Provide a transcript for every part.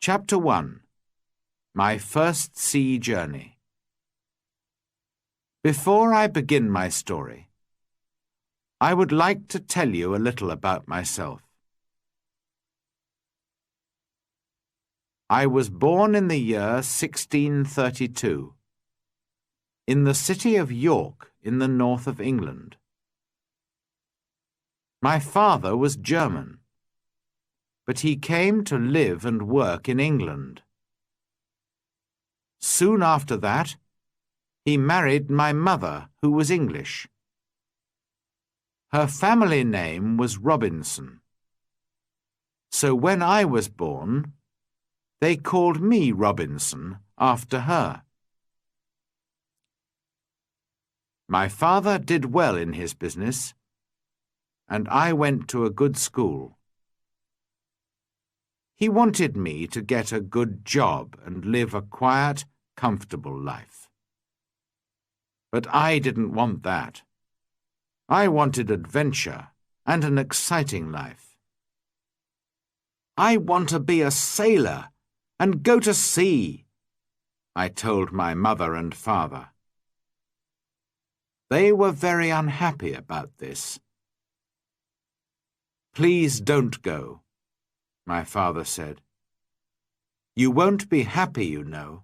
Chapter 1. My First Sea Journey. Before I begin my story, I would like to tell you a little about myself. I was born in the year 1632, in the city of York in the north of England. My father was German, but he came to live and work in England. Soon after that, he married my mother, who was English. Her family name was Robinson. So when I was born, they called me Robinson after her. My father did well in his business, and I went to a good school. He wanted me to get a good job and live a quiet, comfortable life. But I didn't want that. I wanted adventure and an exciting life. I want to be a sailor and go to sea, I told my mother and father. They were very unhappy about this. Please don't go, my father said. You won't be happy, you know.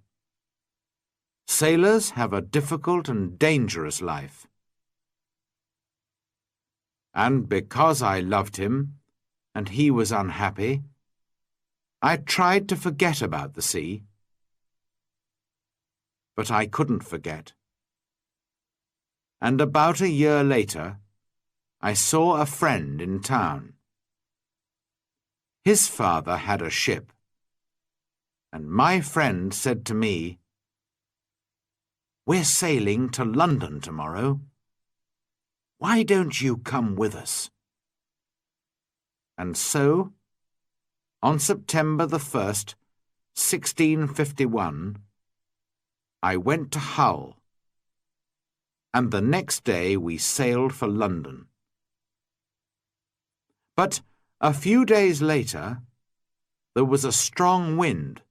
Sailors have a difficult and dangerous life. And because I loved him, and he was unhappy, I tried to forget about the sea. But I couldn't forget. And about a year later, I saw a friend in town. His father had a ship, and my friend said to me, "We're sailing to London tomorrow. Why don't you come with us?" And so, on September the 1st, 1651, I went to Hull, and the next day we sailed for London. But a few days later, there was a strong wind.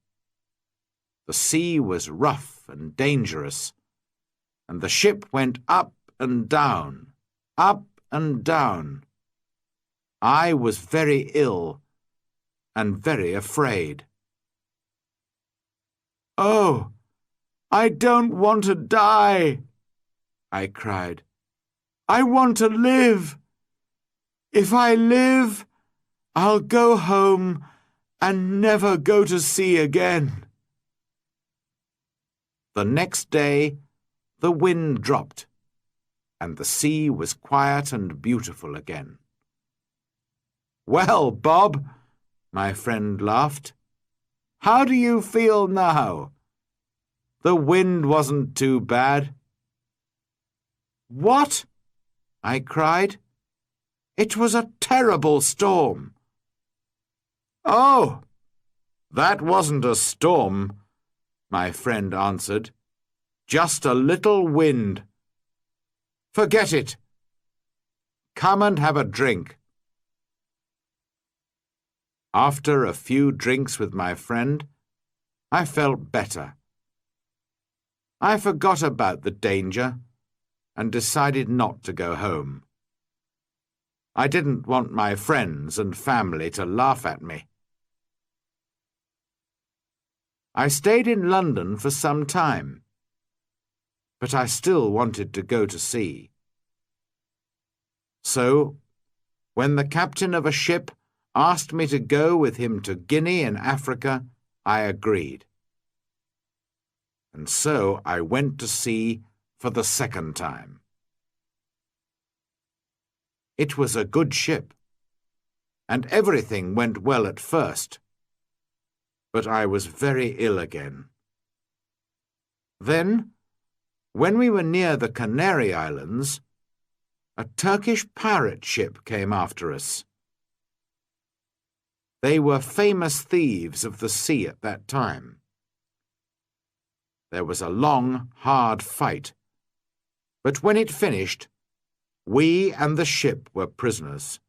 The sea was rough and dangerous, and the ship went up and down, up and down. I was very ill and very afraid. "Oh, I don't want to die," I cried. "I want to live. If I live, I'll go home and never go to sea again." The next day, the wind dropped, and the sea was quiet and beautiful again. "Well, Bob," my friend laughed, "how do you feel now? The wind wasn't too bad." "What?" I cried. "It was a terrible storm." "Oh, that wasn't a storm," my friend answered. "Just a little wind. Forget it. Come and have a drink." After a few drinks with my friend, I felt better. I forgot about the danger and decided not to go home. I didn't want my friends and family to laugh at me. I stayed in London for some time, but I still wanted to go to sea. So, when the captain of a ship asked me to go with him to Guinea in Africa, I agreed. And so I went to sea for the second time. It was a good ship, and everything went well at first, but I was very ill again. Then, when we were near the Canary Islands, a Turkish pirate ship came after us. They were famous thieves of the sea at that time. There was a long, hard fight, but when it finished, we and the ship were prisoners.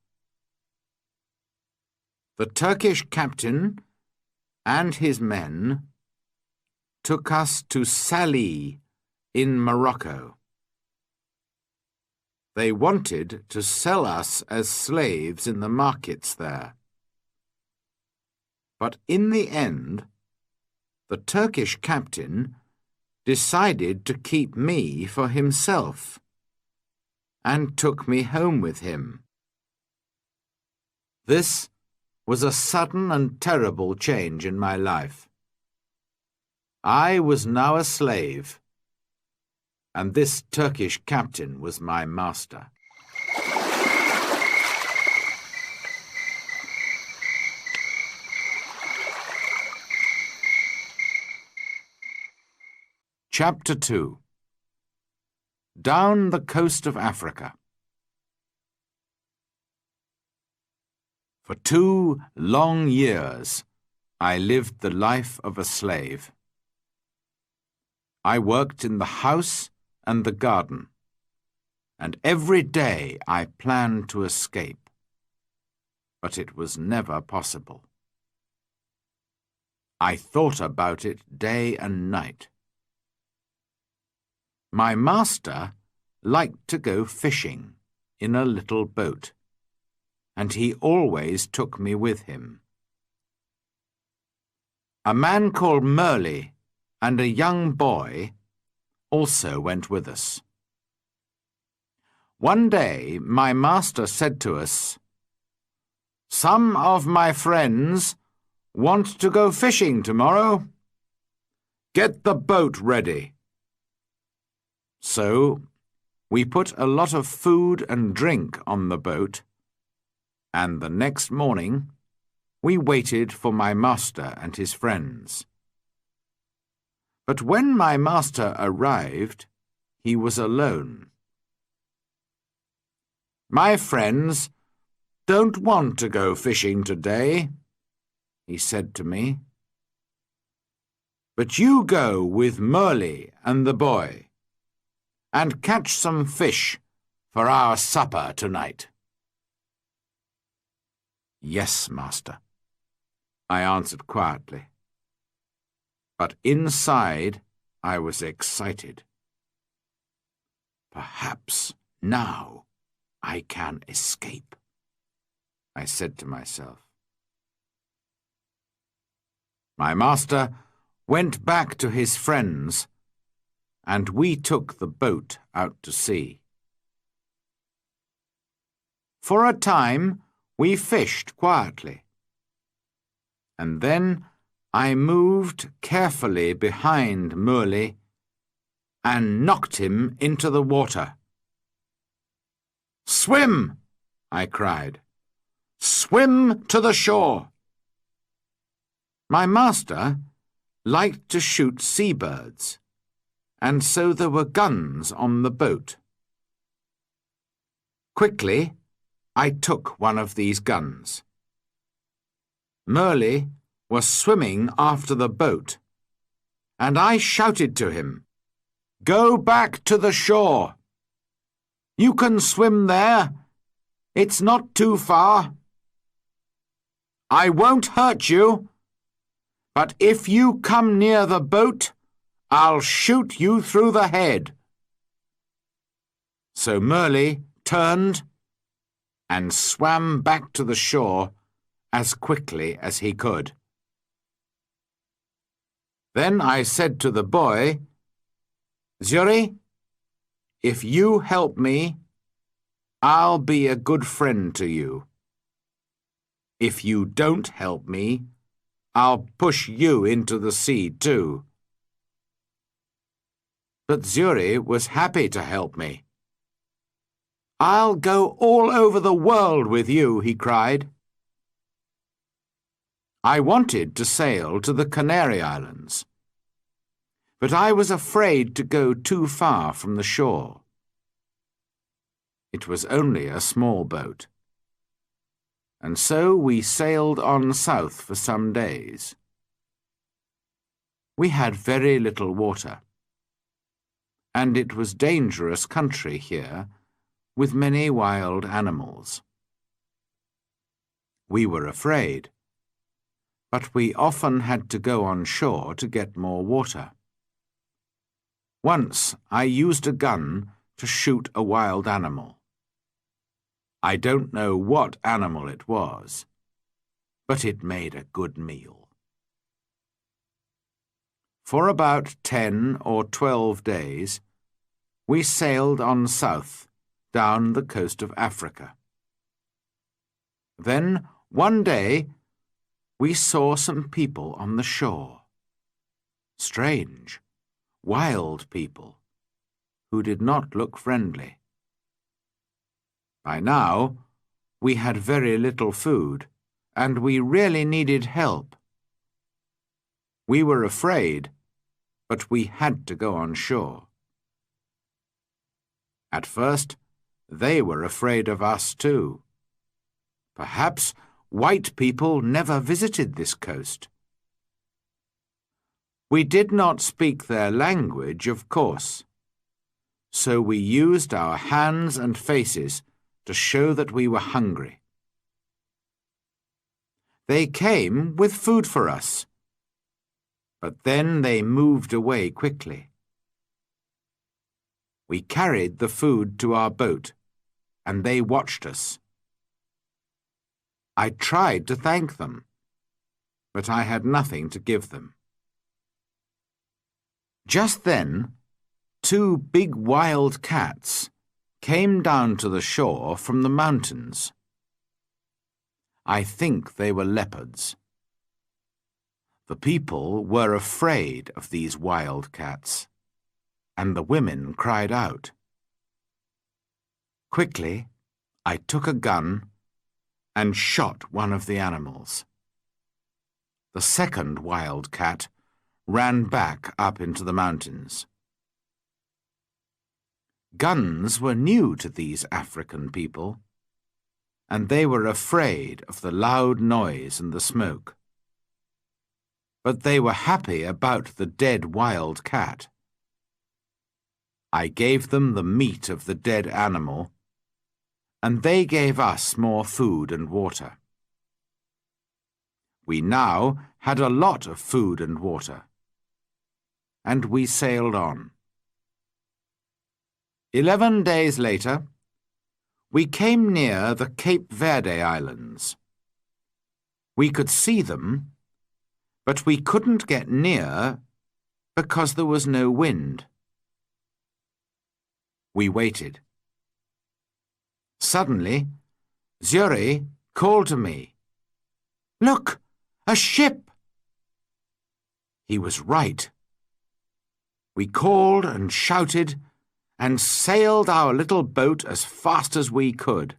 The Turkish captain and his men took us to Salih in Morocco. They wanted to sell us as slaves in the markets there. But in the end, the Turkish captain decided to keep me for himself and took me home with him. This was a sudden and terrible change in my life. I was now a slave, and this Turkish captain was my master. Chapter 2. Down the coast of Africa. For 2 long years, I lived the life of a slave. I worked in the house and the garden, and every day I planned to escape, but it was never possible. I thought about it day and night. My master liked to go fishing in a little boat, and he always took me with him. A man called Merle and a young boy also went with us. One day my master said to us, "Some of my friends want to go fishing tomorrow. Get the boat ready." So we put a lot of food and drink on the boat, and the next morning we waited for my master and his friends. But when my master arrived, he was alone. "My friends don't want to go fishing today," he said to me. "But you go with Merle and the boy, and catch some fish for our supper tonight." "Yes, master," I answered quietly. But inside I was excited. "Perhaps now I can escape," I said to myself. My master went back to his friends, and we took the boat out to sea. For a time we fished quietly, and then I moved carefully behind Merle and knocked him into the water. "Swim!" I cried. "Swim to the shore!" My master liked to shoot seabirds, and so there were guns on the boat. Quickly, I took one of these guns. Merle was swimming after the boat, and I shouted to him, "Go back to the shore! You can swim there. It's not too far. I won't hurt you, but if you come near the boat, I'll shoot you through the head." So Merle turned and swam back to the shore as quickly as he could. Then I said to the boy, "Zuri, if you help me, I'll be a good friend to you. If you don't help me, I'll push you into the sea too." But Zuri was happy to help me. "I'll go all over the world with you," he cried. I wanted to sail to the Canary Islands, but I was afraid to go too far from the shore. It was only a small boat, and so we sailed on south for some days. We had very little water, and it was dangerous country here, with many wild animals. We were afraid, but we often had to go on shore to get more water. Once I used a gun to shoot a wild animal. I don't know what animal it was, but it made a good meal. For about 10 or 12 days, we sailed on south, down the coast of Africa. Then, one day, we saw some people on the shore. Strange, wild people, who did not look friendly. By now, we had very little food, and we really needed help. We were afraid, but we had to go on shore. At first, they were afraid of us too. Perhaps white people never visited this coast. We did not speak their language, of course, so we used our hands and faces to show that we were hungry. They came with food for us, but then they moved away quickly. We carried the food to our boat, and they watched us. I tried to thank them, but I had nothing to give them. Just then, 2 big wild cats came down to the shore from the mountains. I think they were leopards. The people were afraid of these wild cats, and the women cried out. Quickly, I took a gun and shot one of the animals. The second wild cat ran back up into the mountains. Guns were new to these African people, and they were afraid of the loud noise and the smoke. But they were happy about the dead wild cat. I gave them the meat of the dead animal, and they gave us more food and water. We now had a lot of food and water, and we sailed on. 11 days later, we came near the Cape Verde Islands. We could see them, but we couldn't get near because there was no wind. We waited. Suddenly, Zuri called to me, "Look, a ship!" He was right. We called and shouted and sailed our little boat as fast as we could.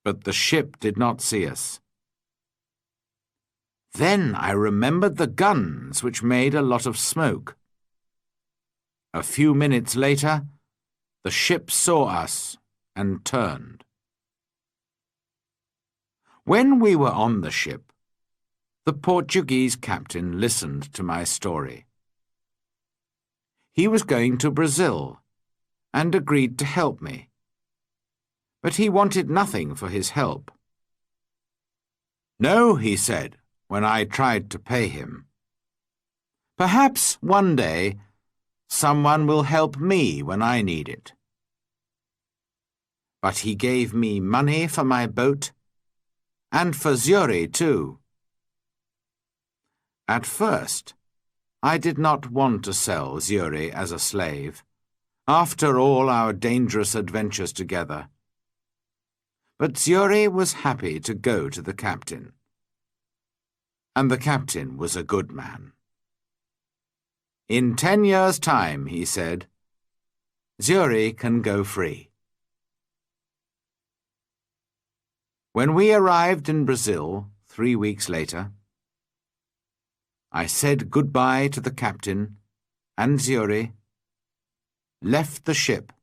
But the ship did not see us. Then I remembered the guns which made a lot of smoke. A few minutes later, the ship saw us and turned. When we were on the ship, the Portuguese captain listened to my story. He was going to Brazil and agreed to help me, but he wanted nothing for his help. "No," he said when I tried to pay him. "Perhaps one day someone will help me when I need it." But he gave me money for my boat and for Zuri too. At first, I did not want to sell Zuri as a slave, after all our dangerous adventures together. But Zuri was happy to go to the captain. And the captain was a good man. "In 10 years' time," he said, "Zuri can go free." When we arrived in Brazil 3 weeks later, I said goodbye to the captain and Zuri, left the ship,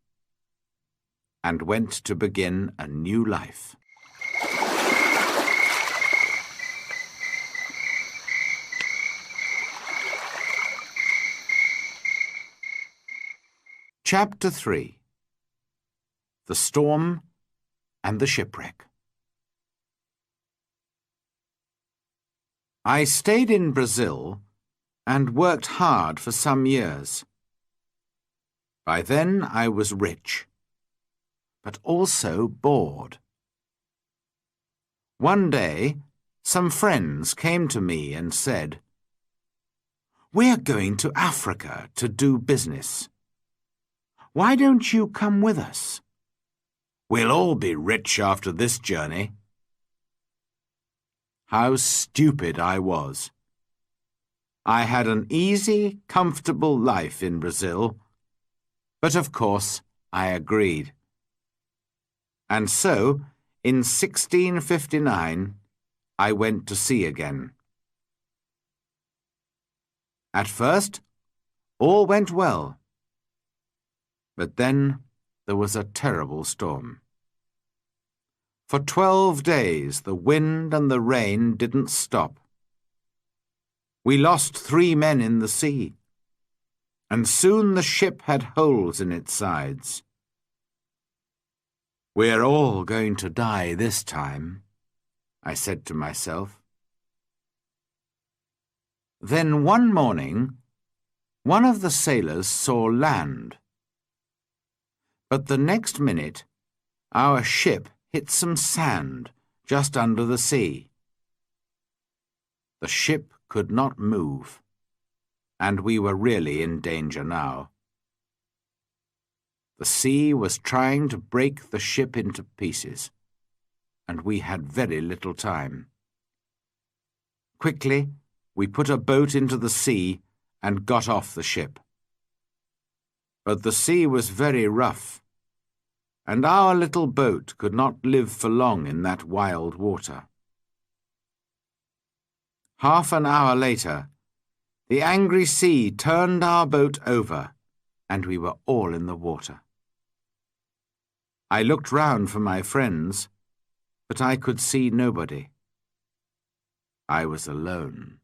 and went to begin a new life. Chapter 3. The Storm and the Shipwreck. I stayed in Brazil and worked hard for some years. By then I was rich, but also bored. One day, some friends came to me and said, "We're going to Africa to do business. Why don't you come with us? We'll all be rich after this journey." How stupid I was. I had an easy, comfortable life in Brazil, but of course I agreed. And so, in 1659, I went to sea again. At first, all went well. But then there was a terrible storm. For 12 days the wind and the rain didn't stop. We lost 3 men in the sea, and soon the ship had holes in its sides. "We're all going to die this time," I said to myself. Then one morning, one of the sailors saw land. But the next minute, our ship hit some sand just under the sea. The ship could not move, and we were really in danger now. The sea was trying to break the ship into pieces, and we had very little time. Quickly, we put a boat into the sea and got off the ship. But the sea was very rough, and our little boat could not live for long in that wild water. Half an hour later, the angry sea turned our boat over, and we were all in the water. I looked round for my friends, but I could see nobody. I was alone.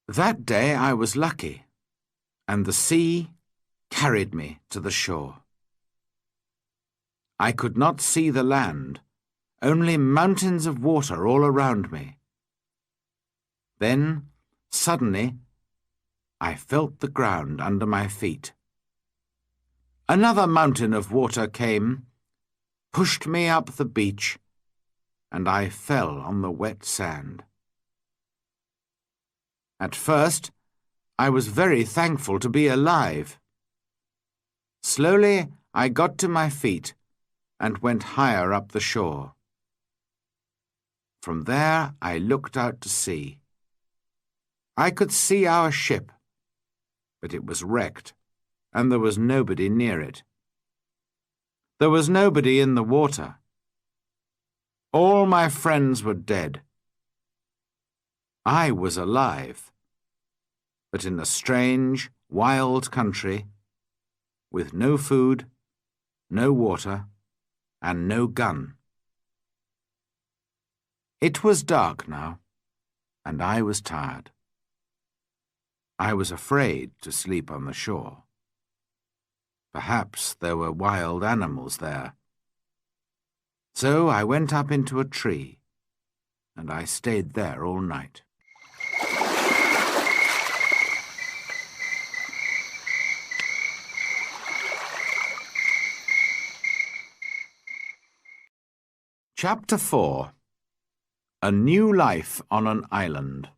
That day I was lucky, and the sea carried me to the shore. I could not see the land, only mountains of water all around me. Then, suddenly, I felt the ground under my feet. Another mountain of water came, pushed me up the beach, and I fell on the wet sand. At first, I was very thankful to be alive. Slowly, I got to my feet and went higher up the shore. From there, I looked out to sea. I could see our ship, but it was wrecked, and there was nobody near it. There was nobody in the water. All my friends were dead. I was alive, but in a strange, wild country, with no food, no water, and no gun. It was dark now, and I was tired. I was afraid to sleep on the shore. Perhaps there were wild animals there. So I went up into a tree, and I stayed there all night. Chapter 4. A New Life on an Island.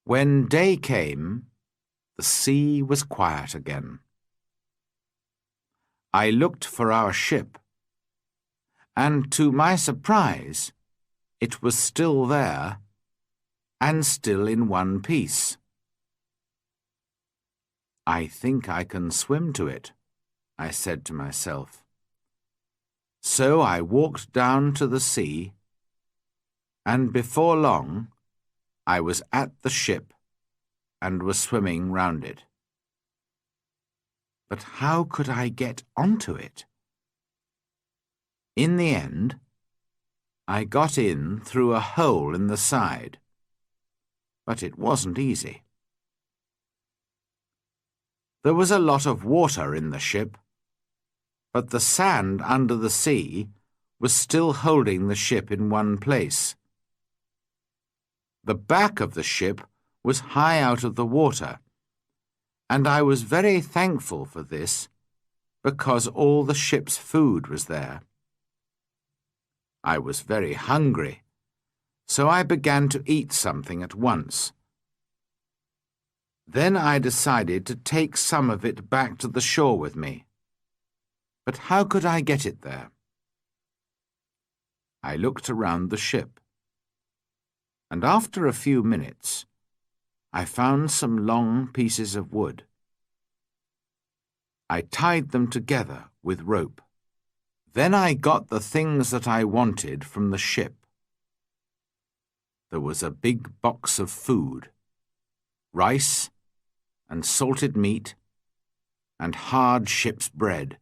When day came, the sea was quiet again. I looked for our ship, and to my surprise, it was still there, and still in one piece. "I think I can swim to it," I said to myself. So I walked down to the sea, and before long I was at the ship and was swimming round it. But how could I get onto it? In the end, I got in through a hole in the side, but it wasn't easy. There was a lot of water in the ship, but the sand under the sea was still holding the ship in one place. The back of the ship was high out of the water, and I was very thankful for this, because all the ship's food was there. I was very hungry, so I began to eat something at once. Then I decided to take some of it back to the shore with me. But how could I get it there? I looked around the ship, and after a few minutes, I found some long pieces of wood. I tied them together with rope. Then I got the things that I wanted from the ship. There was a big box of food, rice and salted meat and hard ship's bread.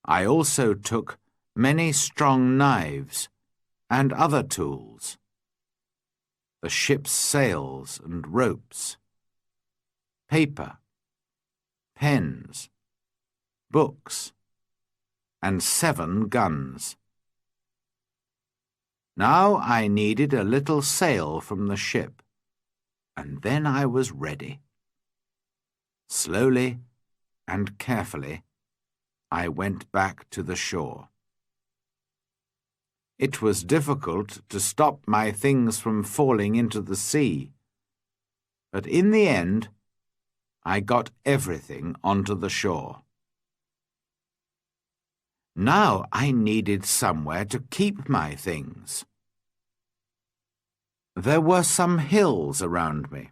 I also took many strong knives and other tools, the ship's sails and ropes, paper, pens, books, and 7 guns. Now I needed a little sail from the ship, and then I was ready. Slowly and carefully, I went back to the shore. It was difficult to stop my things from falling into the sea, but in the end, I got everything onto the shore. Now I needed somewhere to keep my things. There were some hills around me,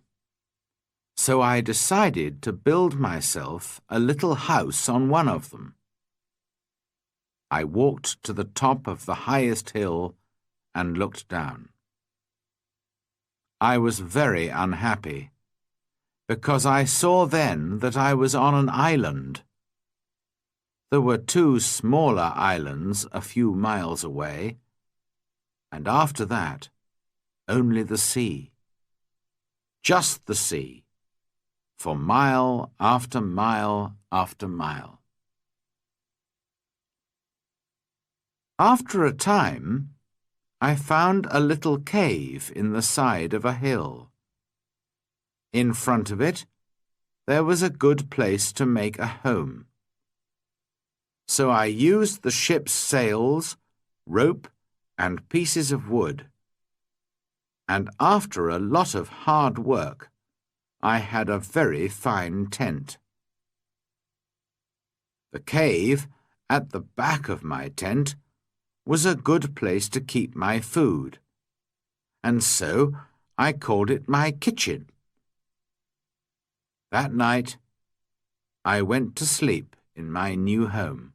so I decided to build myself a little house on one of them. I walked to the top of the highest hill and looked down. I was very unhappy, because I saw then that I was on an island. There were 2 smaller islands a few miles away, and after that, only the sea. Just the sea, for mile after mile after mile. After a time, I found a little cave in the side of a hill. In front of it, there was a good place to make a home. So I used the ship's sails, rope, and pieces of wood. And after a lot of hard work, I had a very fine tent. The cave at the back of my tent was a good place to keep my food, and so I called it my kitchen. That night, I went to sleep in my new home.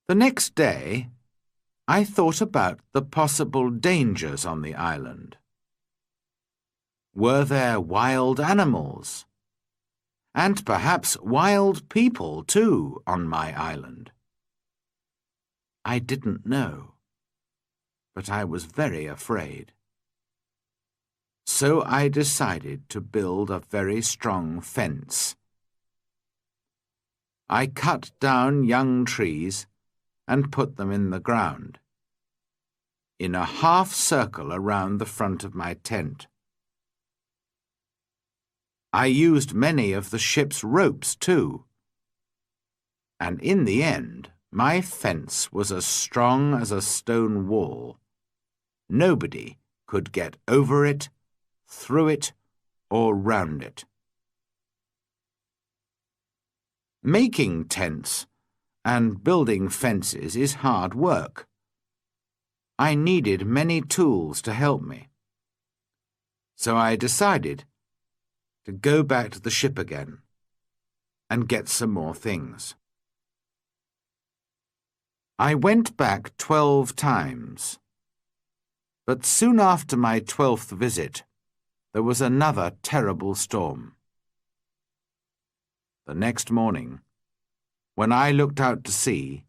The next day, I thought about the possible dangers on the island. Were there wild animals? And perhaps wild people, too, on my island? I didn't know, but I was very afraid. So I decided to build a very strong fence. I cut down young trees and put them in the ground, in a half circle around the front of my tent. I used many of the ship's ropes too, and in the end my fence was as strong as a stone wall. Nobody could get over it, through it, or round it. Making tents and building fences is hard work. I needed many tools to help me. So I decided to go back to the ship again and get some more things. I went back 12 times, but soon after my 12th visit, there was another terrible storm. The next morning, when I looked out to sea,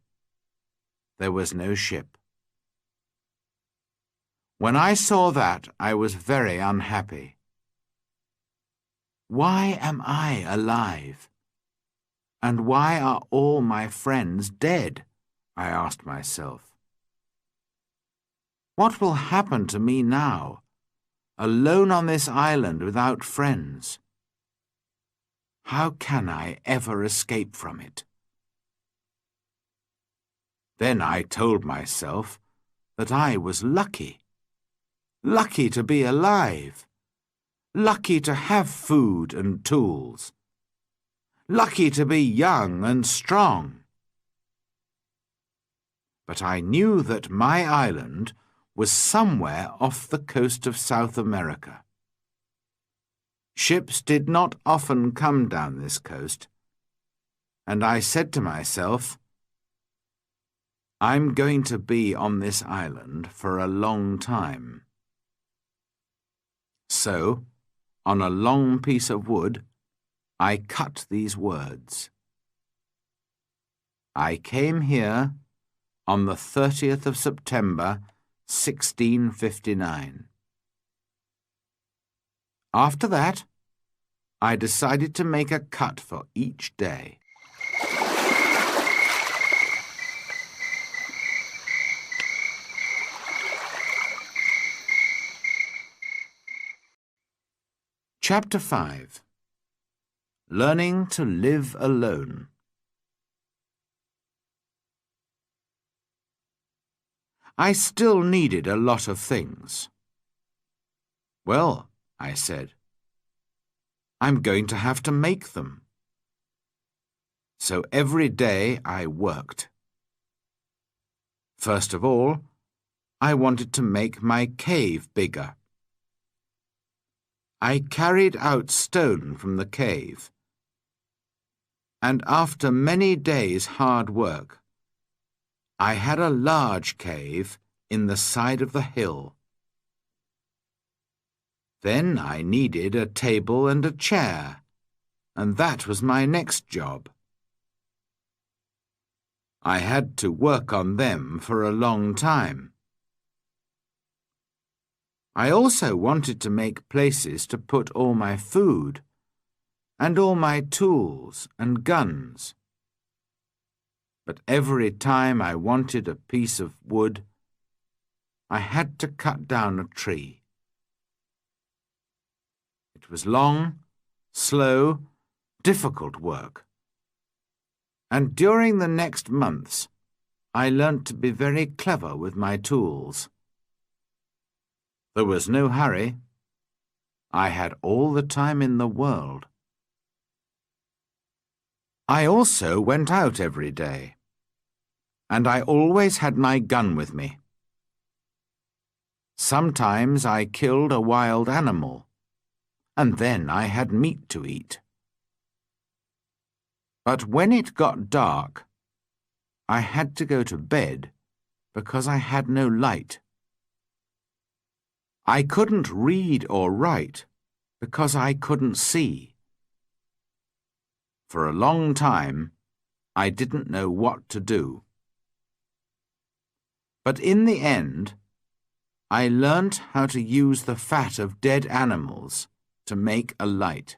there was no ship. When I saw that, I was very unhappy. Why am I alive? And why are all my friends dead? I asked myself. What will happen to me now, alone on this island without friends? How can I ever escape from it? Then I told myself that I was lucky to be alive, lucky to have food and tools, lucky to be young and strong. But I knew that my island was somewhere off the coast of South America. Ships did not often come down this coast, and I said to myself, I'm going to be on this island for a long time. So, on a long piece of wood, I cut these words. I came here on the 30th of September, 1659. After that, I decided to make a cut for each day. Chapter 5. Learning to Live Alone. I still needed a lot of things. Well, I said, I'm going to have to make them. So every day I worked. First of all, I wanted to make my cave bigger. I carried out stone from the cave, and after many days' hard work, I had a large cave in the side of the hill. Then I needed a table and a chair, and that was my next job. I had to work on them for a long time. I also wanted to make places to put all my food and all my tools and guns. But every time I wanted a piece of wood, I had to cut down a tree. It was long, slow, difficult work. And during the next months, I learnt to be very clever with my tools. There was no hurry. I had all the time in the world. I also went out every day, and I always had my gun with me. Sometimes I killed a wild animal, and then I had meat to eat. But when it got dark, I had to go to bed because I had no light. I couldn't read or write because I couldn't see. For a long time, I didn't know what to do. But in the end, I learnt how to use the fat of dead animals to make a light.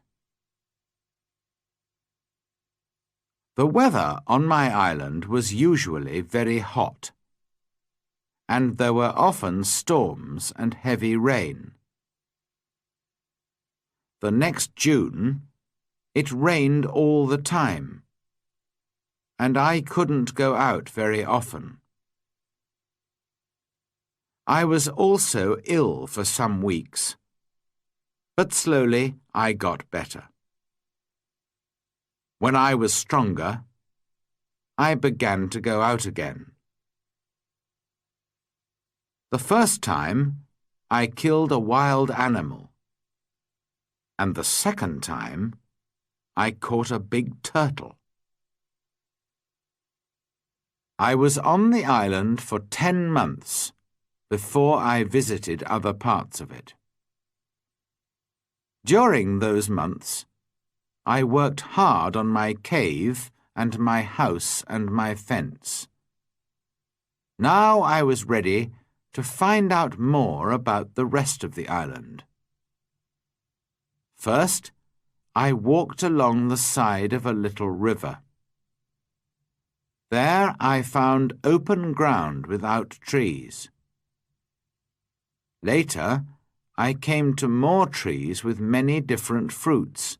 The weather on my island was usually very hot, and there were often storms and heavy rain. The next June, it rained all the time, and I couldn't go out very often. I was also ill for some weeks, but slowly I got better. When I was stronger, I began to go out again. The first time, I killed a wild animal, and the second time, I caught a big turtle. I was on the island for 10 months before I visited other parts of it. During those months, I worked hard on my cave and my house and my fence. Now I was ready to find out more about the rest of the island. First, I walked along the side of a little river. There I found open ground without trees. Later, I came to more trees with many different fruits.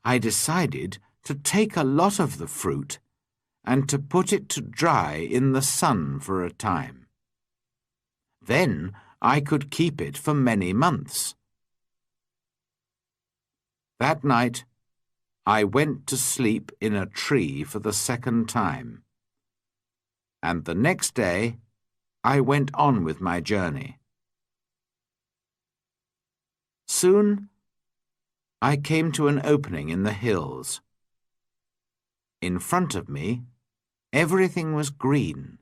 I decided to take a lot of the fruit and to put it to dry in the sun for a time. Then I could keep it for many months. That night, I went to sleep in a tree for the second time, and the next day I went on with my journey. Soon, I came to an opening in the hills. In front of me, everything was green,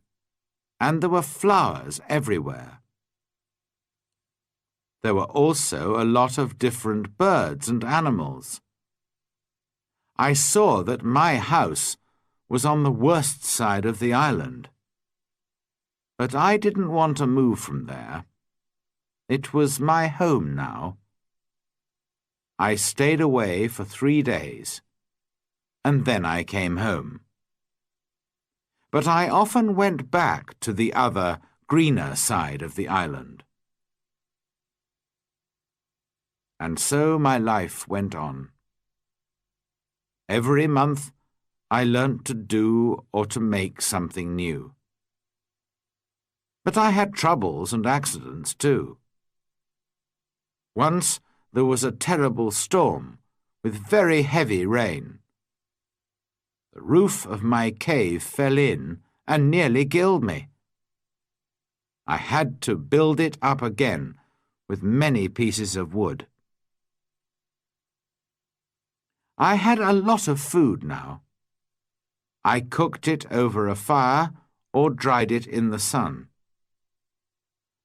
and there were flowers everywhere. There were also a lot of different birds and animals. I saw that my house was on the worst side of the island. But I didn't want to move from there. It was my home now. I stayed away for 3 days, and then I came home. But I often went back to the other, greener side of the island. And so my life went on. Every month I learnt to do or to make something new. But I had troubles and accidents too. Once there was a terrible storm with very heavy rain. The roof of my cave fell in and nearly killed me. I had to build it up again with many pieces of wood. I had a lot of food now. I cooked it over a fire or dried it in the sun.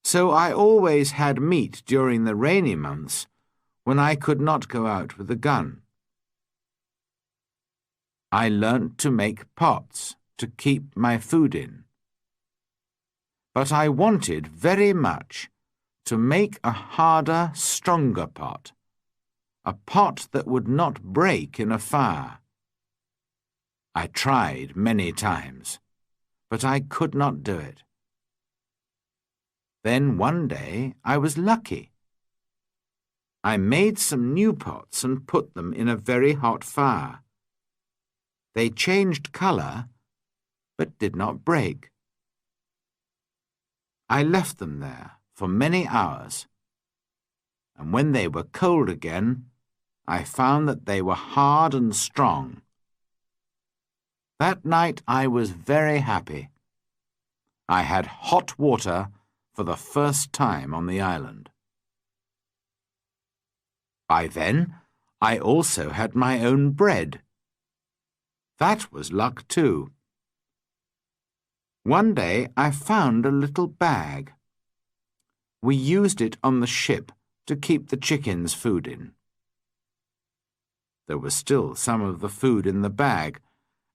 So I always had meat during the rainy months when I could not go out with a gun. I learnt to make pots to keep my food in. But I wanted very much to make a harder, stronger pot, a pot that would not break in a fire. I tried many times, but I could not do it. Then one day I was lucky. I made some new pots and put them in a very hot fire. They changed colour, but did not break. I left them there for many hours, and when they were cold again, I found that they were hard and strong. That night I was very happy. I had hot water for the first time on the island. By then, I also had my own bread. That was luck too. One day I found a little bag. We used it on the ship to keep the chickens' food in. There was still some of the food in the bag,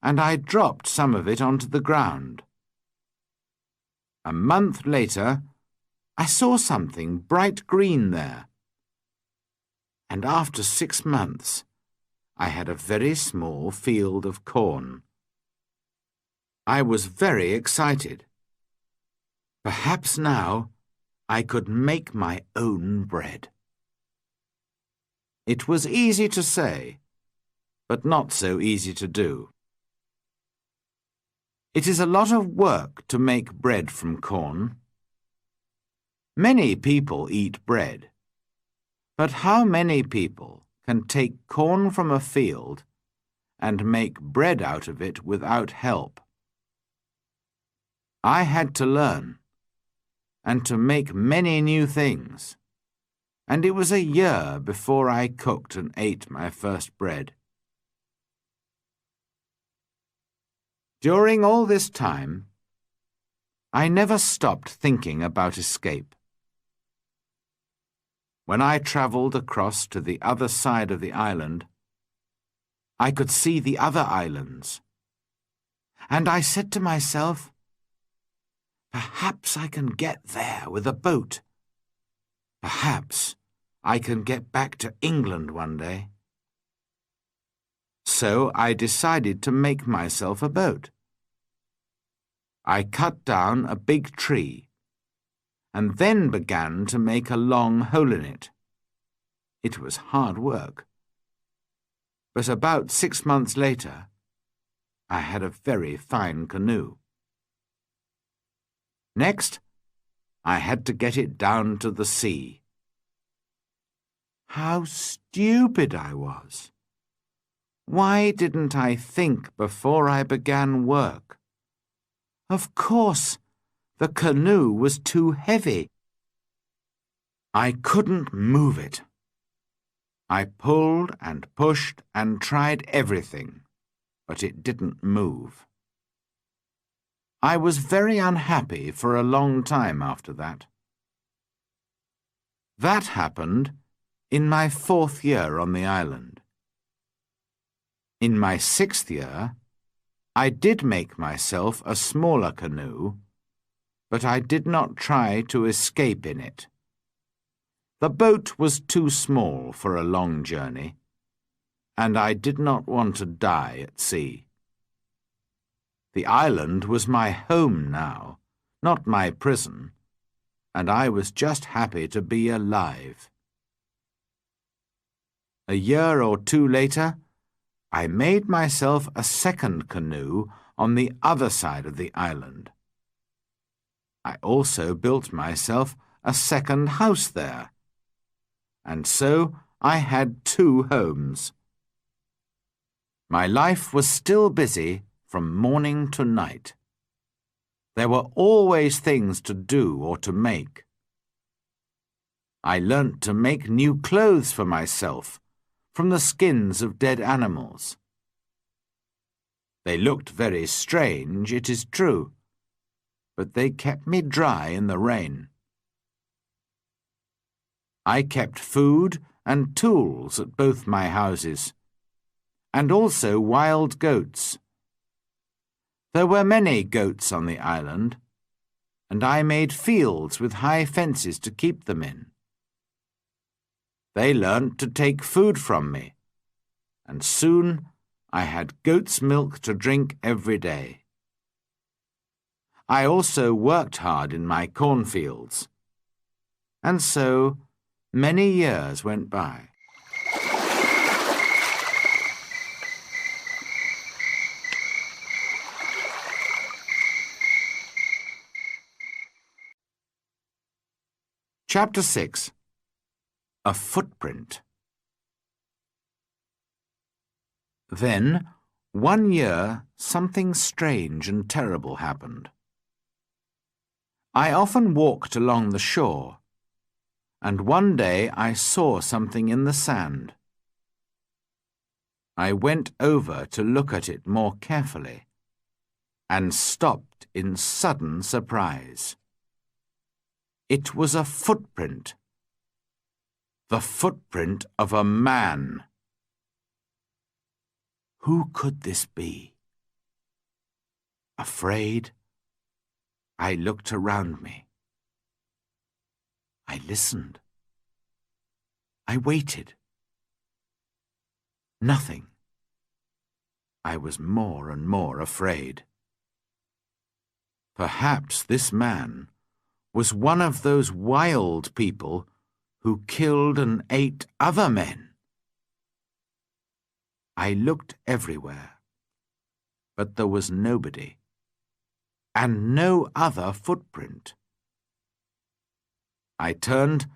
and I dropped some of it onto the ground. A month later, I saw something bright green there. And after 6 months, I had a very small field of corn. I was very excited. Perhaps now I could make my own bread. It was easy to say, but not so easy to do. It is a lot of work to make bread from corn. Many people eat bread, but how many people can take corn from a field and make bread out of it without help? I had to learn, and to make many new things, and it was a year before I cooked and ate my first bread. During all this time, I never stopped thinking about escape. When I travelled across to the other side of the island, I could see the other islands, and I said to myself, perhaps I can get there with a boat. Perhaps I can get back to England one day. So I decided to make myself a boat. I cut down a big tree, and then began to make a long hole in it. It was hard work. But about 6 months later, I had a very fine canoe. Next, I had to get it down to the sea. How stupid I was! Why didn't I think before I began work? Of course, the canoe was too heavy. I couldn't move it. I pulled and pushed and tried everything, but it didn't move. I was very unhappy for a long time after that. That happened in my 4th year on the island. In my 6th year, I did make myself a smaller canoe, but I did not try to escape in it. The boat was too small for a long journey, and I did not want to die at sea. The island was my home now, not my prison, and I was just happy to be alive. A year or 2 later, I made myself a second canoe on the other side of the island. I also built myself a second house there, and so I had 2 homes. My life was still busy from morning to night. There were always things to do or to make. I learnt to make new clothes for myself from the skins of dead animals. They looked very strange, it is true, but they kept me dry in the rain. I kept food and tools at both my houses, and also wild goats. There were many goats on the island, and I made fields with high fences to keep them in. They learnt to take food from me, and soon I had goat's milk to drink every day. I also worked hard in my cornfields, and so many years went by. Chapter 6. A Footprint. Then, one year, something strange and terrible happened. I often walked along the shore, and one day I saw something in the sand. I went over to look at it more carefully, and stopped in sudden surprise. It was a footprint. The footprint of a man. Who could this be? Afraid, I looked around me. I listened. I waited. Nothing. I was more and more afraid. Perhaps this man was one of those wild people who killed and ate other men. I looked everywhere, but there was nobody, and no other footprint. I turned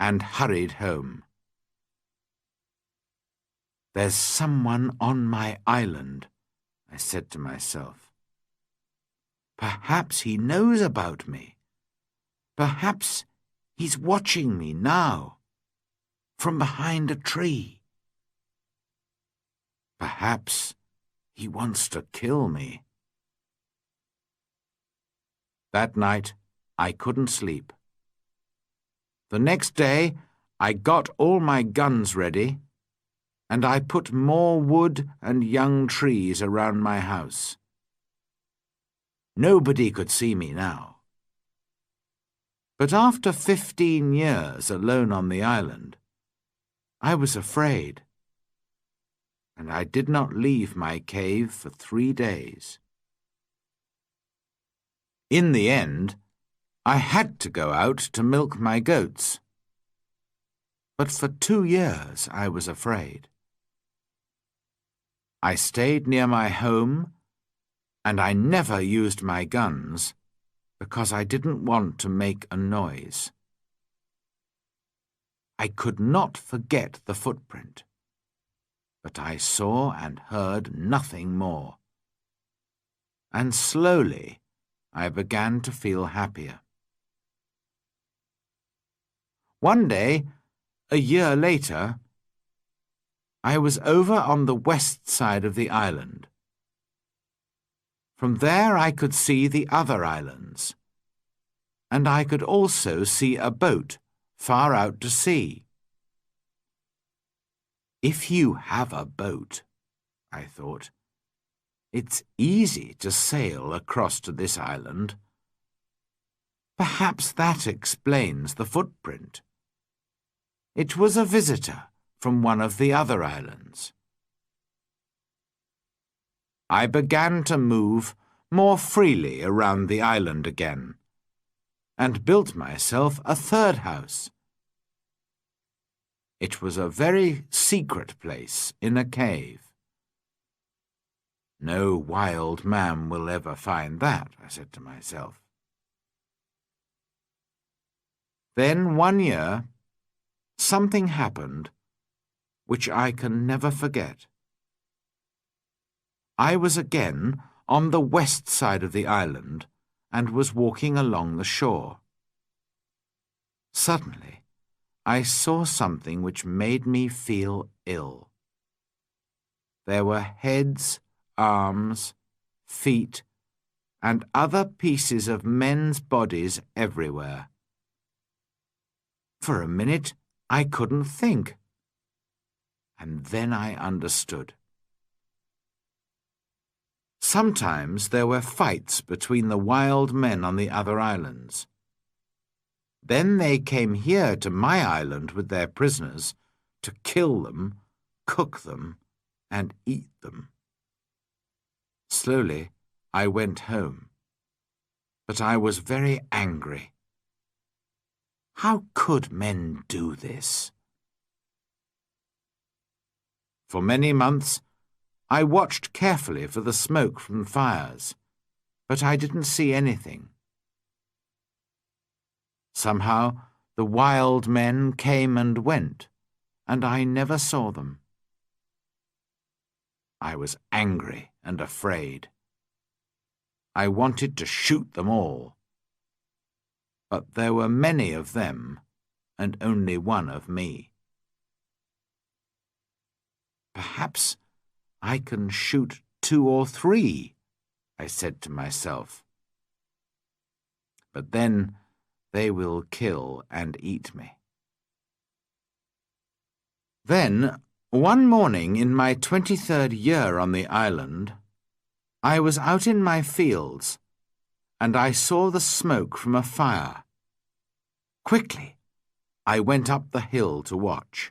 and hurried home. There's someone on my island, I said to myself. Perhaps he knows about me. Perhaps he's watching me now, from behind a tree. Perhaps he wants to kill me. That night, I couldn't sleep. The next day, I got all my guns ready, and I put more wood and young trees around my house. Nobody could see me now. But after 15 years alone on the island, I was afraid. and I did not leave my cave for 3 days. In the end, I had to go out to milk my goats. But for 2 years I was afraid. I stayed near my home, and I never used my guns because I didn't want to make a noise. I could not forget the footprint, but I saw and heard nothing more. And slowly I began to feel happier. One day, a year later, I was over on the west side of the island. From there I could see the other islands, and I could also see a boat far out to sea. If you have a boat, I thought, it's easy to sail across to this island. Perhaps that explains the footprint. It was a visitor from one of the other islands. I began to move more freely around the island again, and built myself a third house. It was a very secret place in a cave. No wild man will ever find that, I said to myself. Then one year, something happened which I can never forget. I was again on the west side of the island and was walking along the shore. Suddenly, I saw something which made me feel ill. There were heads, arms, feet, and other pieces of men's bodies everywhere. For a minute, I couldn't think. And then I understood. Sometimes there were fights between the wild men on the other islands. Then they came here to my island with their prisoners to kill them, cook them, and eat them. Slowly, I went home, but I was very angry. How could men do this? For many months, I watched carefully for the smoke from fires, but I didn't see anything. Somehow, the wild men came and went, and I never saw them. I was angry and afraid. I wanted to shoot them all. But there were many of them, and only one of me. Perhaps I can shoot 2 or 3, I said to myself. But then they will kill and eat me. Then, one morning in my 23rd year on the island, I was out in my fields, and I saw the smoke from a fire. Quickly, I went up the hill to watch.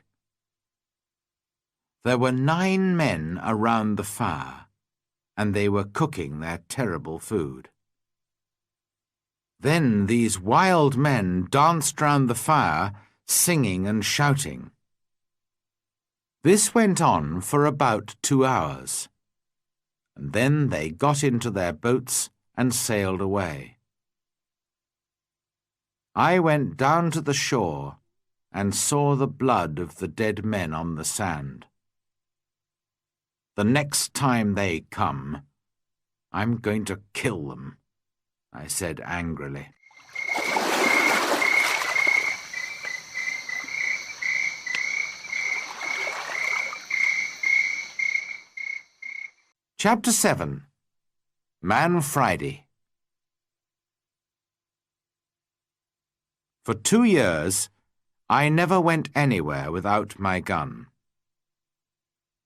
There were 9 men around the fire, and they were cooking their terrible food. Then these wild men danced round the fire, singing and shouting. This went on for about 2 hours, and then they got into their boats and sailed away. I went down to the shore and saw the blood of the dead men on the sand. The next time they come, I'm going to kill them, I said angrily. Chapter 7. Man Friday. For 2 years, I never went anywhere without my gun.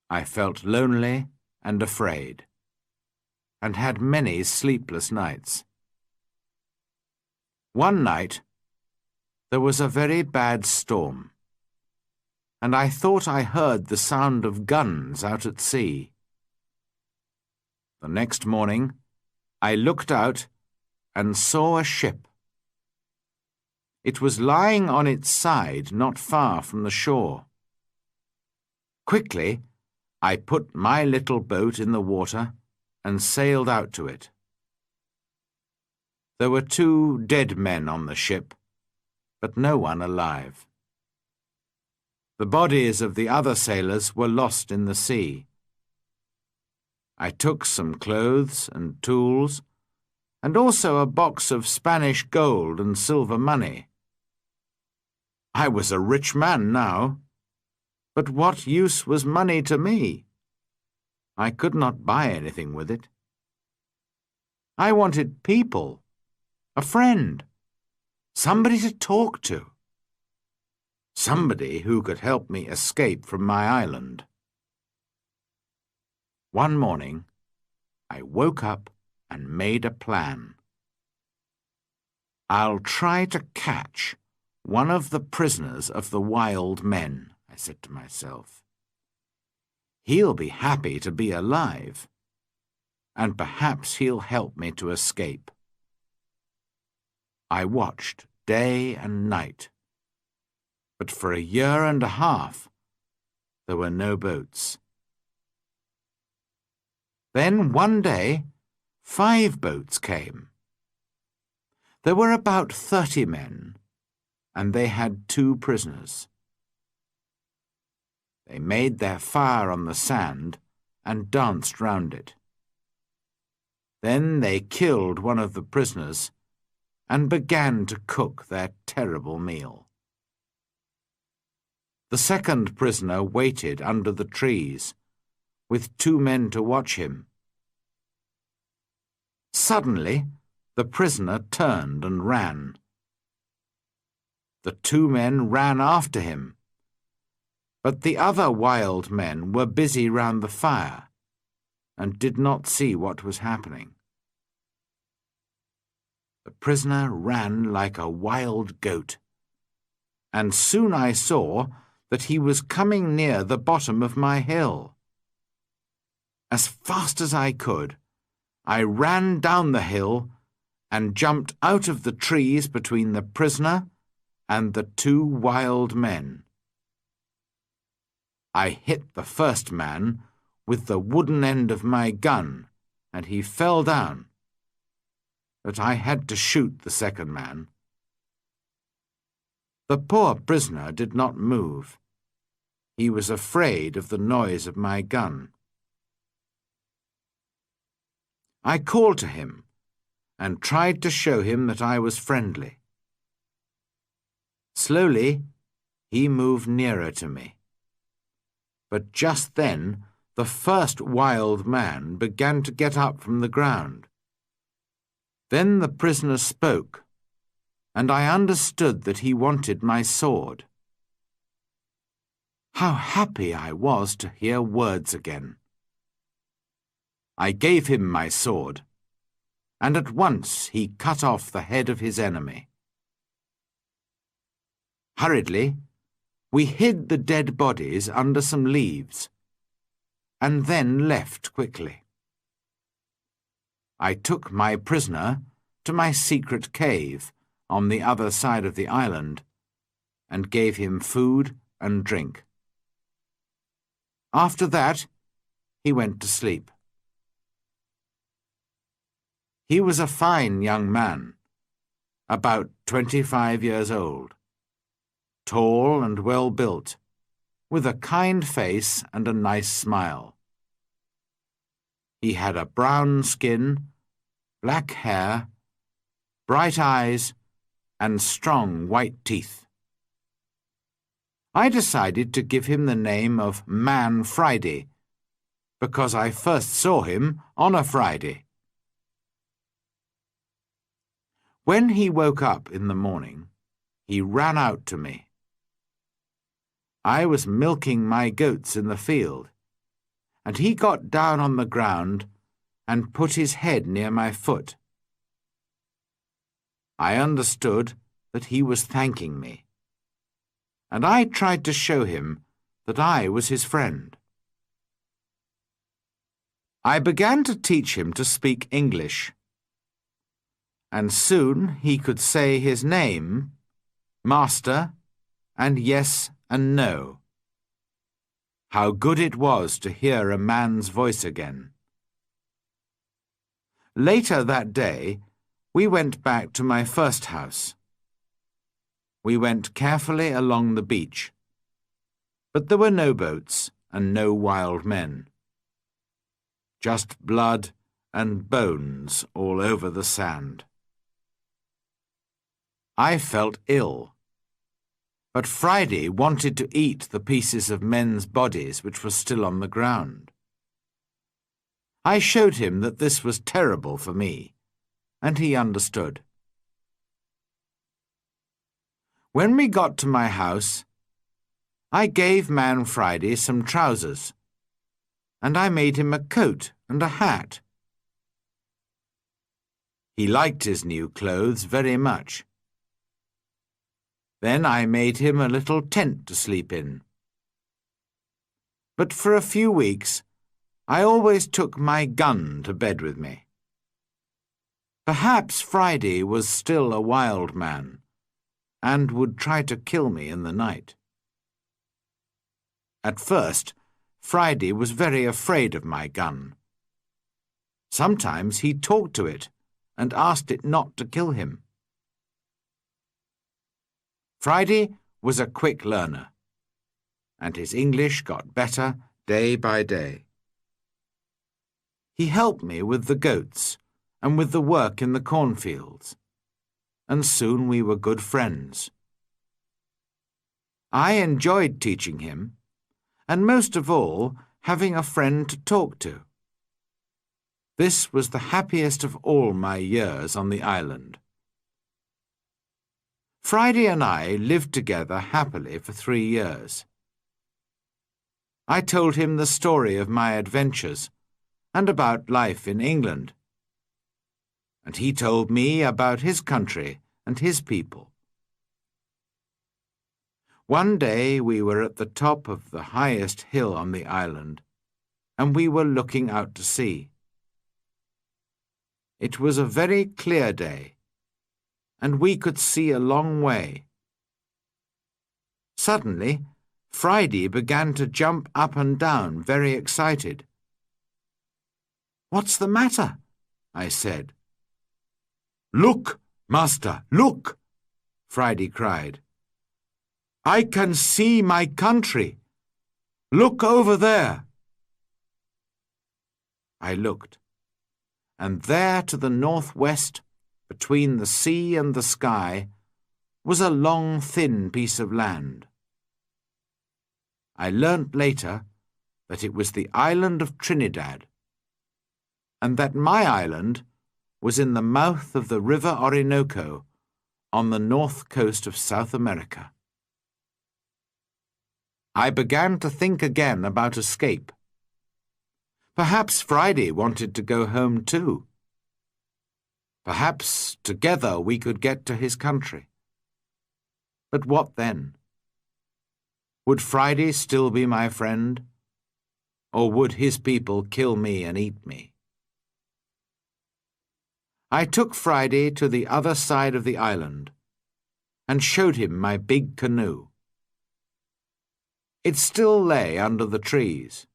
I felt lonely and afraid, and had many sleepless nights. One night, there was a very bad storm. and I thought I heard the sound of guns out at sea. The next morning, I looked out and saw a ship. It was lying on its side not far from the shore. Quickly, I put my little boat in the water and sailed out to it. There were 2 dead men on the ship, but no one alive. The bodies of the other sailors were lost in the sea. I took some clothes and tools, and also a box of Spanish gold and silver money. I was a rich man now, but what use was money to me? I could not buy anything with it. I wanted people, a friend, somebody to talk to, somebody who could help me escape from my island. One morning, I woke up and made a plan. I'll try to catch one of the prisoners of the wild men, I said to myself. He'll be happy to be alive, and perhaps he'll help me to escape. I watched day and night, but for 1.5 years there were no boats. Then one day 5 boats came. There were about 30 men, and they had 2 prisoners. They made their fire on the sand and danced round it. Then they killed one of the prisoners and began to cook their terrible meal. The second prisoner waited under the trees, with 2 men to watch him. Suddenly, the prisoner turned and ran. The 2 men ran after him, but the other wild men were busy round the fire and did not see what was happening. The prisoner ran like a wild goat, and soon I saw that he was coming near the bottom of my hill. As fast as I could, I ran down the hill and jumped out of the trees between the prisoner and the 2 wild men. I hit the first man with the wooden end of my gun, and he fell down, but I had to shoot the second man. The poor prisoner did not move. He was afraid of the noise of my gun. I called to him and tried to show him that I was friendly. Slowly, he moved nearer to me. But just then, the first wild man began to get up from the ground. Then the prisoner spoke, and I understood that he wanted my sword. How happy I was to hear words again. I gave him my sword, and at once he cut off the head of his enemy. Hurriedly, we hid the dead bodies under some leaves, and then left quickly. I took my prisoner to my secret cave on the other side of the island, and gave him food and drink. After that, he went to sleep. He was a fine young man, about 25 years old, tall and well-built, with a kind face and a nice smile. He had a brown skin, black hair, bright eyes, and strong white teeth. I decided to give him the name of Man Friday, because I first saw him on a Friday. When he woke up in the morning, he ran out to me. I was milking my goats in the field, and he got down on the ground and put his head near my foot. I understood that he was thanking me, and I tried to show him that I was his friend. I began to teach him to speak English, and soon he could say his name, master, and yes and no. How good it was to hear a man's voice again. Later that day, we went back to my first house. We went carefully along the beach, but there were no boats and no wild men. Just blood and bones all over the sand. I felt ill, but Friday wanted to eat the pieces of men's bodies which were still on the ground. I showed him that this was terrible for me, and he understood. When we got to my house, I gave Man Friday some trousers, and I made him a coat and a hat. He liked his new clothes very much. Then I made him a little tent to sleep in. But for a few weeks, I always took my gun to bed with me. Perhaps Friday was still a wild man, and would try to kill me in the night. At first, Friday was very afraid of my gun. Sometimes he talked to it and asked it not to kill him. Friday was a quick learner, and his English got better day by day. He helped me with the goats and with the work in the cornfields, and soon we were good friends. I enjoyed teaching him, and most of all, having a friend to talk to. This was the happiest of all my years on the island. Friday and I lived together happily for 3 years. I told him the story of my adventures and about life in England, and he told me about his country and his people. One day we were at the top of the highest hill on the island, and we were looking out to sea. It was a very clear day, and we could see a long way. Suddenly, Friday began to jump up and down, very excited. "What's the matter?" I said. "Look, master, look!" Friday cried. "I can see my country. Look over there." I looked, and there to the northwest, between the sea and the sky, was a long, thin piece of land. I learnt later that it was the island of Trinidad, and that my island was in the mouth of the river Orinoco on the north coast of South America. I began to think again about escape. Perhaps Friday wanted to go home too. Perhaps together we could get to his country. But what then? Would Friday still be my friend? Or would his people kill me and eat me? I took Friday to the other side of the island and showed him my big canoe. It still lay under the trees.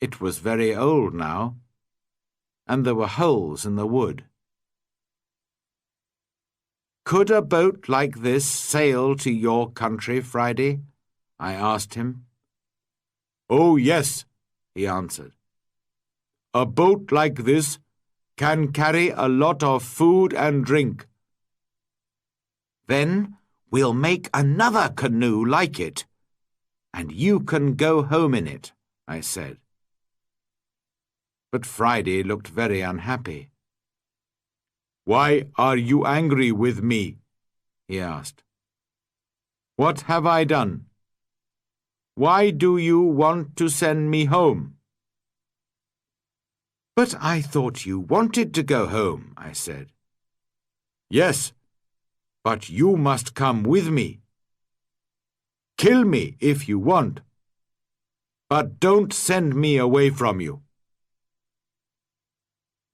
It was very old now, and there were holes in the wood. "Could a boat like this sail to your country, Friday?" I asked him. "Oh, yes," he answered. "A boat like this can carry a lot of food and drink." "Then we'll make another canoe like it, and you can go home in it," I said. But Friday looked very unhappy. "Why are you angry with me?" he asked. "What have I done? Why do you want to send me home?" "But I thought you wanted to go home," I said. "Yes, but you must come with me." Kill me if you want, but don't send me away from you."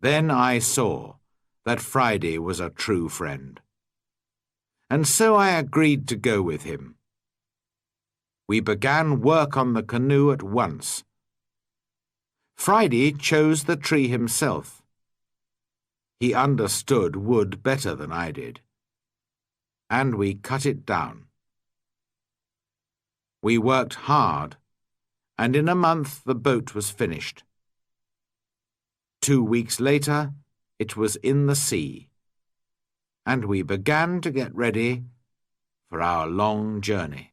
Then I saw that Friday was a true friend, and so I agreed to go with him. We began work on the canoe at once. Friday chose the tree himself. He understood wood better than I did, and we cut it down. We worked hard, and in a month the boat was finished. 2 weeks later, it was in the sea, and we began to get ready for our long journey.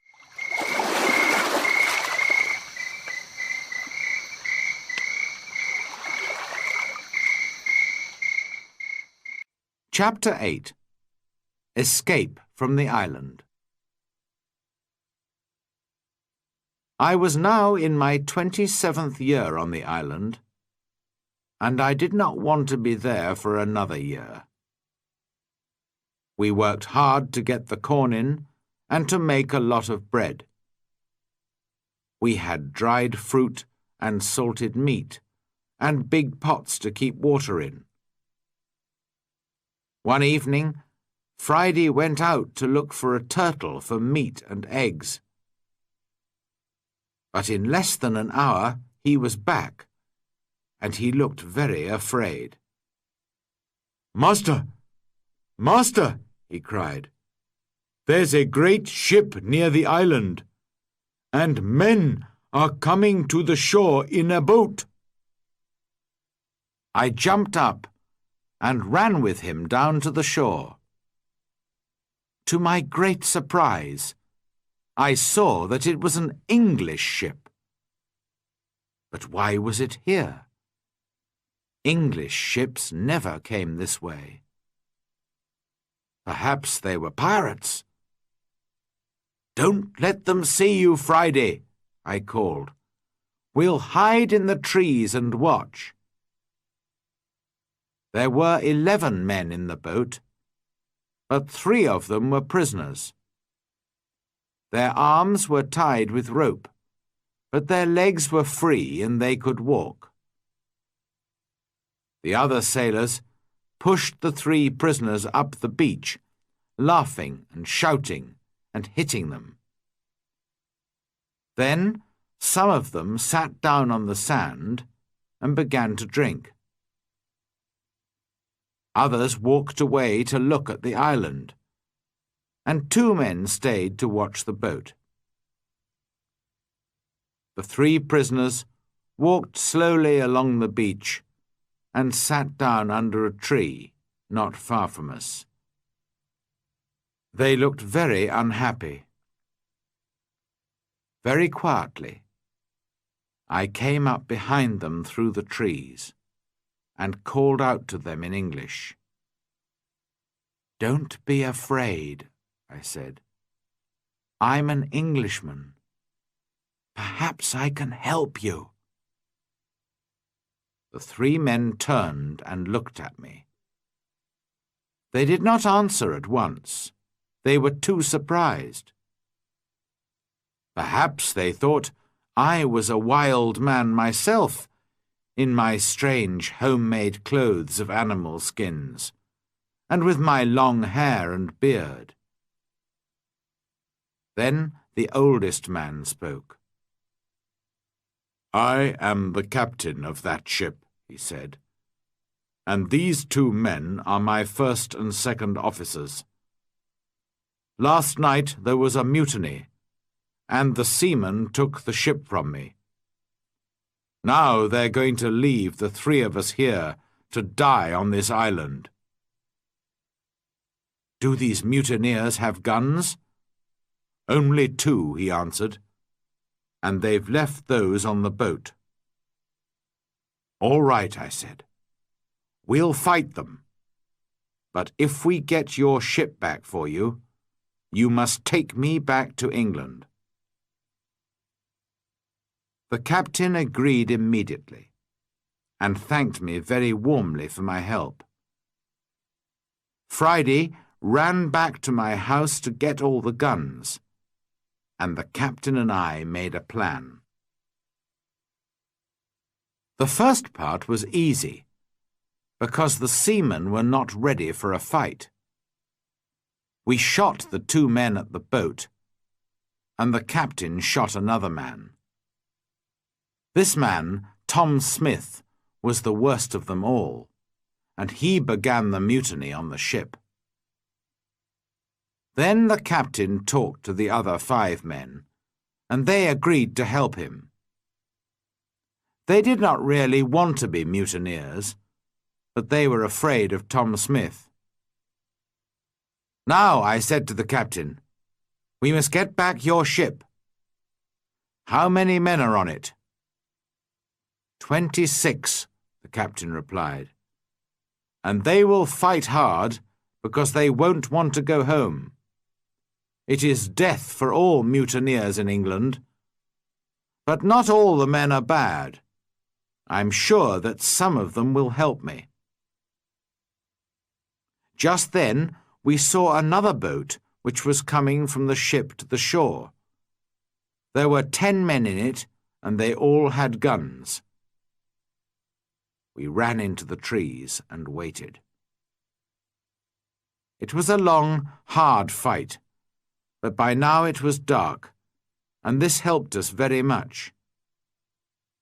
Chapter 8. Escape from the Island. I was now in my 27th year on the island, and I did not want to be there for another year. We worked hard to get the corn in and to make a lot of bread. We had dried fruit and salted meat and big pots to keep water in. One evening, Friday went out to look for a turtle for meat and eggs. But in less than an hour he was back, and he looked very afraid. "Master! Master!" he cried. "There's a great ship near the island, and men are coming to the shore in a boat." I jumped up and ran with him down to the shore. To my great surprise, I saw that it was an English ship. But why was it here? English ships never came this way. Perhaps they were pirates. "Don't let them see you, Friday," I called. "We'll hide in the trees and watch." There were 11 men in the boat, but 3 of them were prisoners. Their arms were tied with rope, but their legs were free and they could walk. The other sailors pushed the 3 prisoners up the beach, laughing and shouting and hitting them. Then some of them sat down on the sand and began to drink. Others walked away to look at the island, and 2 men stayed to watch the boat. The 3 prisoners walked slowly along the beach and sat down under a tree not far from us. They looked very unhappy. Very quietly, I came up behind them through the trees and called out to them in English. "Don't be afraid," I said. "I'm an Englishman. Perhaps I can help you." The 3 men turned and looked at me. They did not answer at once. They were too surprised. Perhaps they thought I was a wild man myself, in my strange homemade clothes of animal skins, and with my long hair and beard. Then the oldest man spoke. "I am the captain of that ship," he said, "and these 2 men are my first and second officers. Last night there was a mutiny, and the seamen took the ship from me. Now they're going to leave the 3 of us here to die on this island." "Do these mutineers have guns?" "Only 2, he answered, "and they've left those on the boat." "All right," I said. "We'll fight them. But if we get your ship back for you, you must take me back to England." The captain agreed immediately, and thanked me very warmly for my help. Friday ran back to my house to get all the guns, and the captain and I made a plan. The first part was easy, because the seamen were not ready for a fight. We shot the 2 men at the boat, and the captain shot another man. This man, Tom Smith, was the worst of them all, and he began the mutiny on the ship. Then the captain talked to the other 5 men, and they agreed to help him. They did not really want to be mutineers, but they were afraid of Tom Smith. "Now," I said to the captain, "we must get back your ship. How many men are on it?" 26, the captain replied, "and they will fight hard because they won't want to go home. It is death for all mutineers in England. But not all the men are bad. I'm sure that some of them will help me." Just then we saw another boat which was coming from the ship to the shore. There were 10 men in it, and they all had guns. We ran into the trees and waited. It was a long, hard fight, but by now it was dark, and this helped us very much.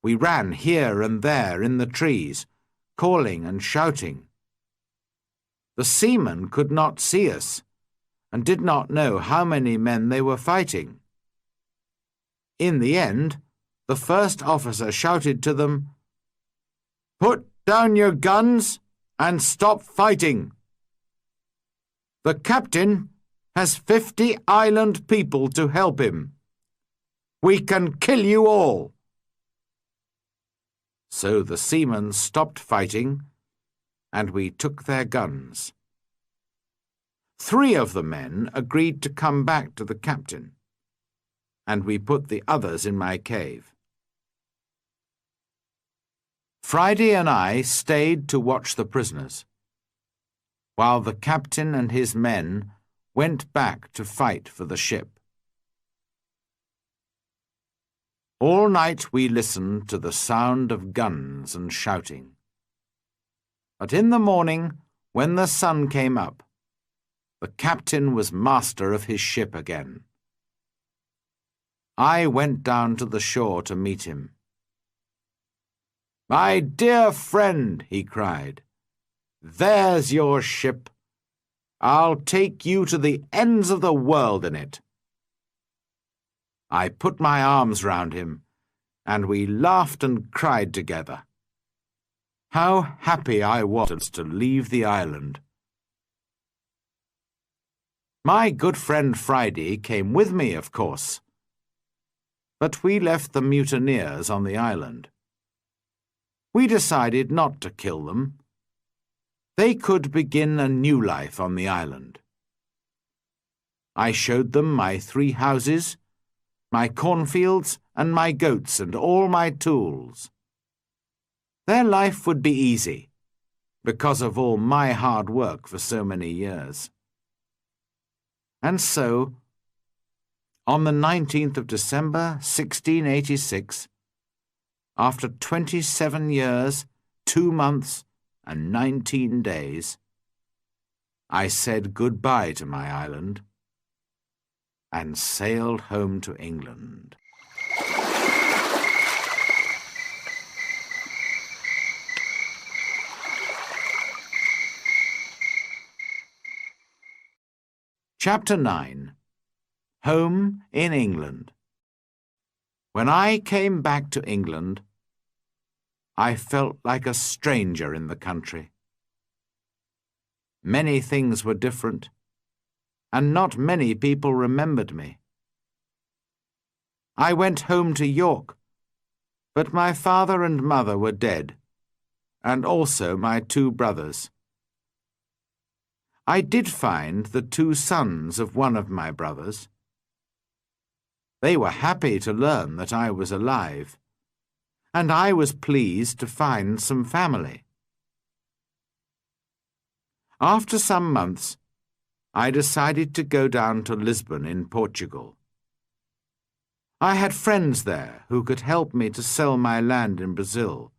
We ran here and there in the trees, calling and shouting. The seamen could not see us, and did not know how many men they were fighting. In the end, the first officer shouted to them, "Put down your guns and stop fighting. The captain has 50 island people to help him. We can kill you all." So the seamen stopped fighting, and we took their guns. 3 of the men agreed to come back to the captain, and we put the others in my cave. Friday and I stayed to watch the prisoners, while the captain and his men went back to fight for the ship. All night we listened to the sound of guns and shouting. But in the morning, when the sun came up, the captain was master of his ship again. I went down to the shore to meet him. "My dear friend," he cried, "there's your ship. I'll take you to the ends of the world in it." I put my arms round him, and we laughed and cried together. How happy I was to leave the island. My good friend Friday came with me, of course, but we left the mutineers on the island. We decided not to kill them. They could begin a new life on the island. I showed them my 3 houses, my cornfields, and my goats, and all my tools. Their life would be easy, because of all my hard work for so many years. And so, on the 19th of December, 1686, after 27 years, 2 months, and 19 days, I said goodbye to my island and sailed home to England. Chapter 9. Home in England. When I came back to England, I felt like a stranger in the country. Many things were different, and not many people remembered me. I went home to York, but my father and mother were dead, and also my 2 brothers. I did find the 2 sons of one of my brothers. They were happy to learn that I was alive, and I was pleased to find some family. After some months, I decided to go down to Lisbon in Portugal. I had friends there who could help me to sell my land in Brazil,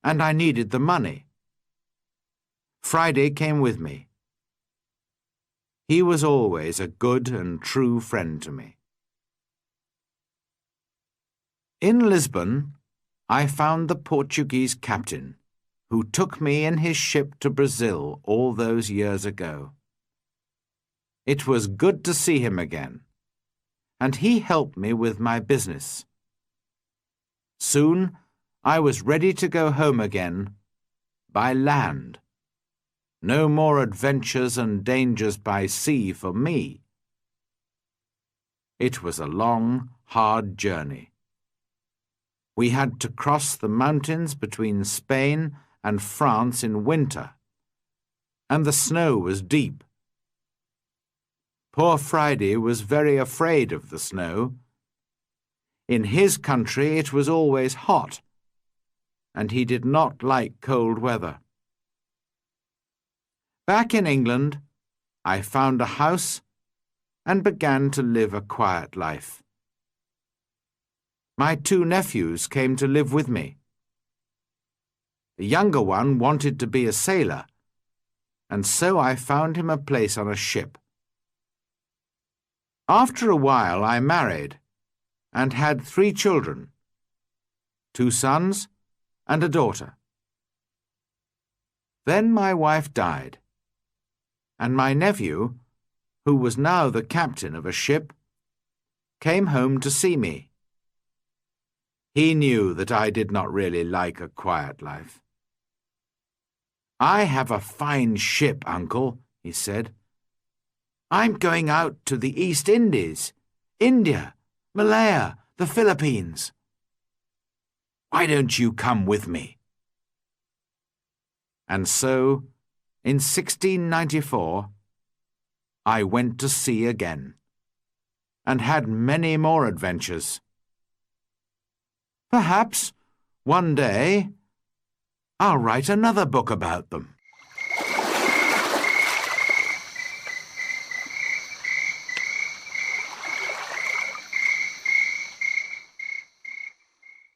and I needed the money. Friday came with me. He was always a good and true friend to me. In Lisbon, I found the Portuguese captain, who took me in his ship to Brazil all those years ago. It was good to see him again, and he helped me with my business. Soon I was ready to go home again, by land. No more adventures and dangers by sea for me. It was a long, hard journey. We had to cross the mountains between Spain and France in winter, and the snow was deep. Poor Friday was very afraid of the snow. In his country it was always hot, and he did not like cold weather. Back in England, I found a house and began to live a quiet life. My 2 nephews came to live with me. The younger one wanted to be a sailor, and so I found him a place on a ship. After a while I married and had 3 children, 2 sons and a daughter. Then my wife died, and my nephew, who was now the captain of a ship, came home to see me. He knew that I did not really like a quiet life. "I have a fine ship, Uncle," he said. "I'm going out to the East Indies, India, Malaya, the Philippines. Why don't you come with me?" And so, in 1694, I went to sea again, and had many more adventures. Perhaps, one day, I'll write another book about them.